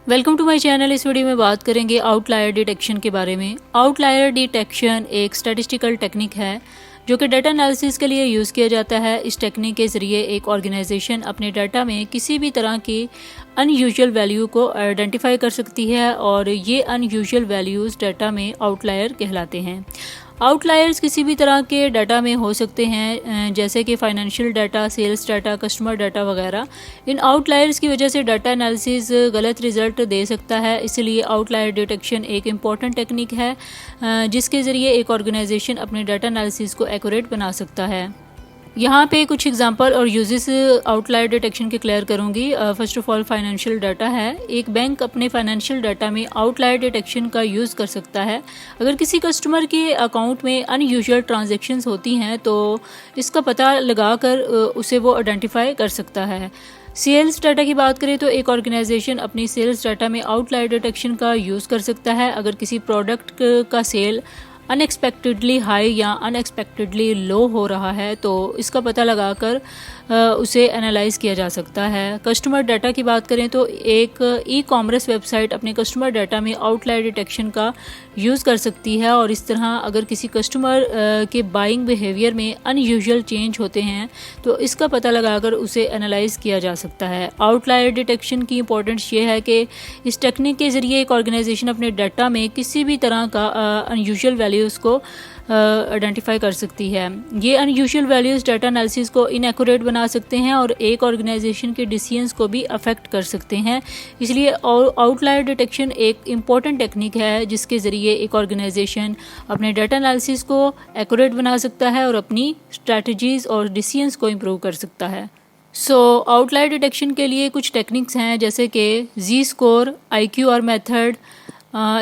Welcome to my channel. इस video में बात करेंगे आउटलायर डिटेक्शन के बारे में। आउटलायर डिटेक्शन एक स्टैटिस्टिकल टेक्निक है जो कि डाटा एनालिसिस के लिए यूज़ किया जाता है। इस टेक्निक के ज़रिए एक ऑर्गेनाइजेशन अपने डाटा में किसी भी तरह की अनयूजुअल वैल्यू को आइडेंटिफाई कर सकती है और ये अनयूजुअल वैल्यूज़ डाटा में आउटलायर कहलाते हैं। आउटलायर्स किसी भी तरह के डाटा में हो सकते हैं, जैसे कि financial data, sales data, customer data वगैरह। इन आउटलायर्स की वजह से डाटा एनालिसिस गलत रिजल्ट दे सकता है, इसलिए आउटलायर डिटेक्शन एक इम्पॉर्टेंट टेक्निक है जिसके ज़रिए एक ऑर्गेनाइजेशन अपने डाटा एनालिसिस को एक्यूरेट बना सकता है। यहाँ पे कुछ एग्जांपल और यूजेस आउटलायर डिटेक्शन के क्लियर करूँगी। First of all financial data है। एक बैंक अपने फाइनेंशियल डाटा में आउटलायर डिटेक्शन का यूज़ कर सकता है। अगर किसी कस्टमर के अकाउंट में अनयूजुअल ट्रांजैक्शंस होती हैं तो इसका पता लगाकर उसे वो आइडेंटिफाई कर सकता है। सेल्स डाटा की बात करें तो एक ऑर्गेनाइजेशन अपनी सेल्स डाटा में आउटलायर डिटेक्शन का यूज़ कर सकता है। अगर किसी प्रोडक्ट का सेल अनएक्सपेक्टेडली हाई या अनएक्सपेक्टेडली लो हो रहा है तो इसका पता लगाकर उसे एनालाइज किया जा सकता है। कस्टमर डाटा की बात करें तो एक ई कॉमर्स वेबसाइट अपने कस्टमर डाटा में आउटलायर डिटेक्शन का यूज़ कर सकती है और इस तरह अगर किसी कस्टमर के बाइंग बिहेवियर में अनयूजुअल चेंज होते हैं तो इसका पता लगाकर उसे एनालाइज किया जा सकता है। आउटलायर डिटेक्शन की इंपॉर्टेंस ये है कि इस टेक्निक के ज़रिए एक ऑर्गेनाइजेशन अपने डाटा में किसी भी तरह का अनयूजुअल वैल्यूज़ को आइडेंटिफाई कर सकती है। ये अनयूजुअल वैल्यूज़ डाटा एनालिसिस को इनएक्यूरेट बना सकते हैं और एक ऑर्गेनाइजेशन के डिसीजंस को भी अफेक्ट कर सकते हैं। इसलिए आउटलायर डिटेक्शन एक इम्पॉर्टेंट टेक्निक है जिसके ज़रिए एक ऑर्गेनाइजेशन अपने डाटा एनालिसिस को एक्यूरेट बना सकता है और अपनी स्ट्रैटेजीज़ और डिसीजंस को इम्प्रूव कर सकता है। आउटलायर डिटेक्शन के लिए कुछ टेक्निक्स हैं जैसे कि जी स्कोर, IQR मेथड,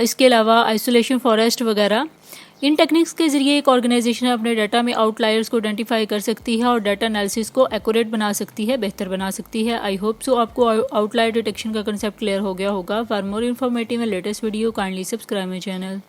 इसके अलावा आइसोलेशन फॉरेस्ट वगैरह। इन टेक्निक्स के ज़रिए एक ऑर्गेनाइजेशन अपने डाटा में आउटलायर्स को आइडेंटिफाई कर सकती है और डाटा एनालिसिस को एक्यूरेट बना सकती है, बेहतर बना सकती है। आई होप सो आपको आउटलायर डिटेक्शन का कंसेप्ट क्लियर हो गया होगा। For more informative and latest video kindly subscribe my channel.